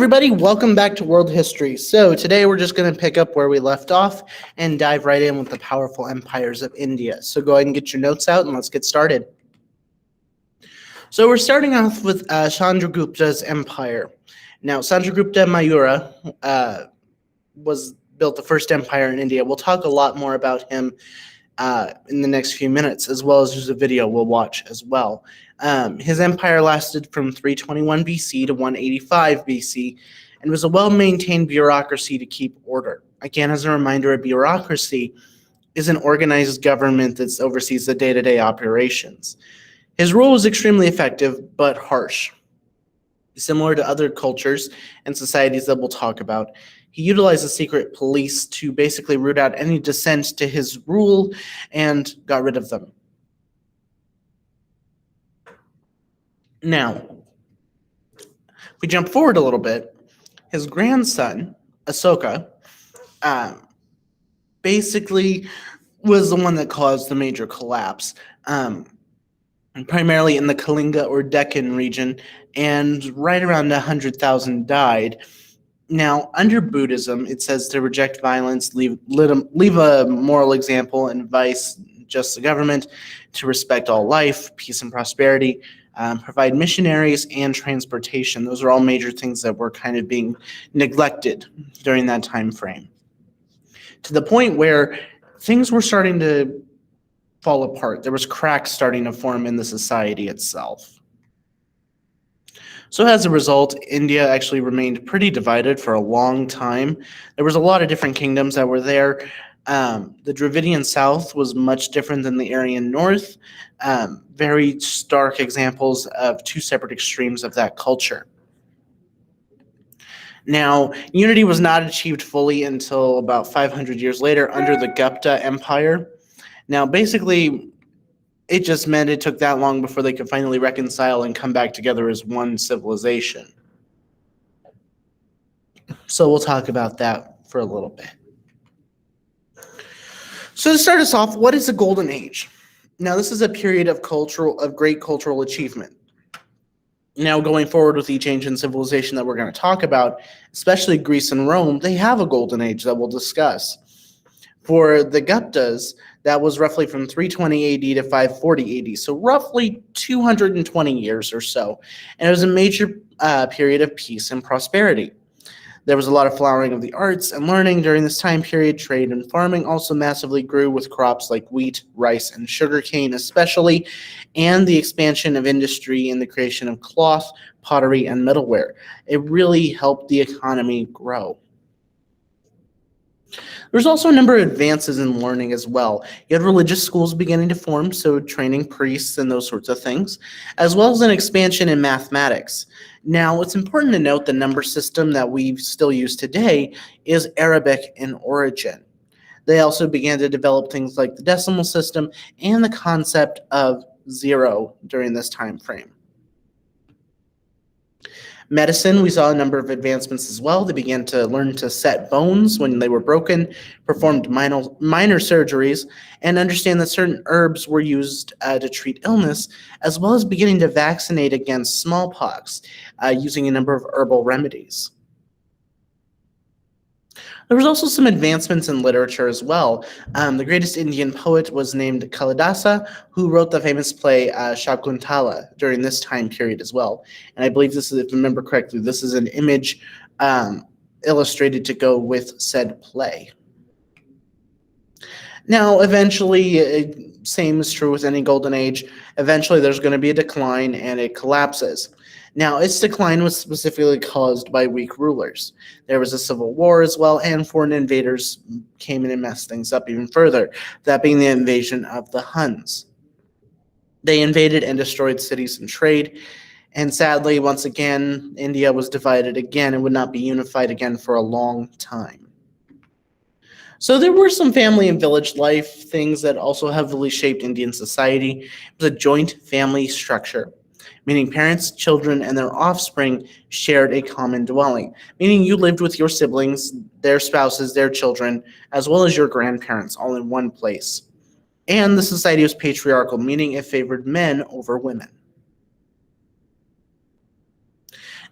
everybody, welcome back to World History. So today we're just going to pick up where we left off and dive right in with the powerful empires of India. So go ahead and get your notes out and let's get started. So we're starting off with Chandragupta's empire. Now, Chandragupta Mayura was built the first empire in India. We'll talk a lot more about him in the next few minutes, as well as there's a video we'll watch as well. His empire lasted from 321 BC to 185 BC and was a well-maintained bureaucracy to keep order. Again, as a reminder, a bureaucracy is an organized government that oversees the day-to-day operations. His rule was extremely effective, but harsh. Similar to other cultures and societies that we'll talk about, he utilized the secret police to basically root out any dissent to his rule and got rid of them. Now, if we jump forward a little bit, his grandson, Asoka, basically was the one that caused the major collapse, primarily in the Kalinga or Deccan region, and right around 100,000 died. Now, under Buddhism, it says to reject violence, leave a moral example, and advise just the government, to respect all life, peace and prosperity, provide missionaries and transportation. Those are all major things that were kind of being neglected during that time frame, to the point where things were starting to fall apart. There was cracks starting to form in the society itself. So as a result, India actually remained pretty divided for a long time. There was a lot of different kingdoms that were there. The Dravidian South was much different than the Aryan North. Very stark examples of two separate extremes of that culture. Now, unity was not achieved fully until about 500 years later under the Gupta Empire. Now, basically, it just meant it took that long before they could finally reconcile and come back together as one civilization. So we'll talk about that for a little bit. So to start us off, what is the Golden Age? Now, this is a period of great cultural achievement. Now, going forward with each ancient civilization that we're going to talk about, especially Greece and Rome, they have a Golden Age that we'll discuss. For the Guptas, that was roughly from 320 AD to 540 AD, so roughly 220 years or so. And it was a major period of peace and prosperity. There was a lot of flowering of the arts and learning during this time period. Trade and farming also massively grew with crops like wheat, rice, and sugarcane especially, and the expansion of industry and the creation of cloth, pottery, and metalware. It really helped the economy grow. There's also a number of advances in learning as well. You had religious schools beginning to form, so training priests and those sorts of things, as well as an expansion in mathematics. Now, it's important to note the number system that we still use today is Arabic in origin. They also began to develop things like the decimal system and the concept of zero during this time frame. Medicine, we saw a number of advancements as well. They began to learn to set bones when they were broken, performed minor surgeries, and understand that certain herbs were used to treat illness, as well as beginning to vaccinate against smallpox using a number of herbal remedies. There was also some advancements in literature as well. The greatest Indian poet was named Kalidasa, who wrote the famous play Shakuntala during this time period as well. And I believe this is, if I remember correctly, this is an image illustrated to go with said play. Now, eventually, same is true with any golden age, eventually there's going to be a decline and it collapses. Now, its decline was specifically caused by weak rulers. There was a civil war as well, and foreign invaders came in and messed things up even further, that being the invasion of the Huns. They invaded and destroyed cities and trade, and sadly, once again, India was divided again and would not be unified again for a long time. So there were some family and village life things that also heavily shaped Indian society. It was a joint family structure, meaning parents, children, and their offspring shared a common dwelling, meaning you lived with your siblings, their spouses, their children, as well as your grandparents, all in one place. And the society was patriarchal, meaning it favored men over women.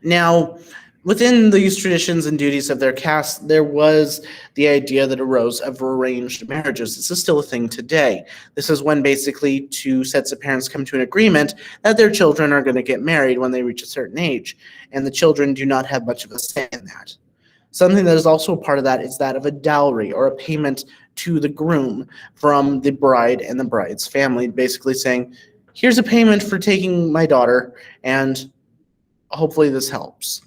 Now, Within these traditions and duties of their caste, there was the idea that arose of arranged marriages. This is still a thing today. This is when basically two sets of parents come to an agreement that their children are going to get married when they reach a certain age, and the children do not have much of a say in that. Something that is also a part of that is that of a dowry or a payment to the groom from the bride and the bride's family, basically saying, here's a payment for taking my daughter, and hopefully this helps.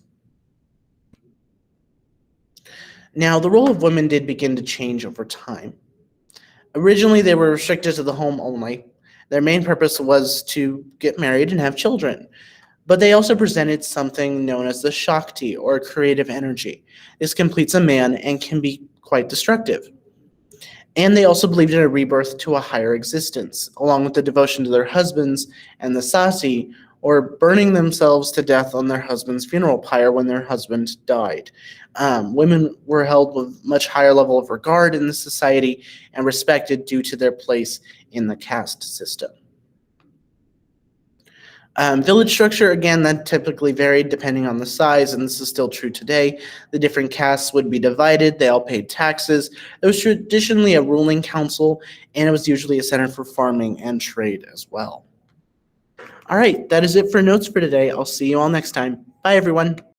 Now, the role of women did begin to change over time. Originally, they were restricted to the home only. Their main purpose was to get married and have children. But they also presented something known as the Shakti, or creative energy. This completes a man and can be quite destructive. And they also believed in a rebirth to a higher existence, along with the devotion to their husbands and the sati, or burning themselves to death on their husband's funeral pyre when their husband died. Women were held with much higher level of regard in the society and respected due to their place in the caste system. Village structure, again, that typically varied depending on the size, and this is still true today. The different castes would be divided. They all paid taxes. There was traditionally a ruling council, and it was usually a center for farming and trade as well. All right, that is it for notes for today. I'll see you all next time. Bye, everyone.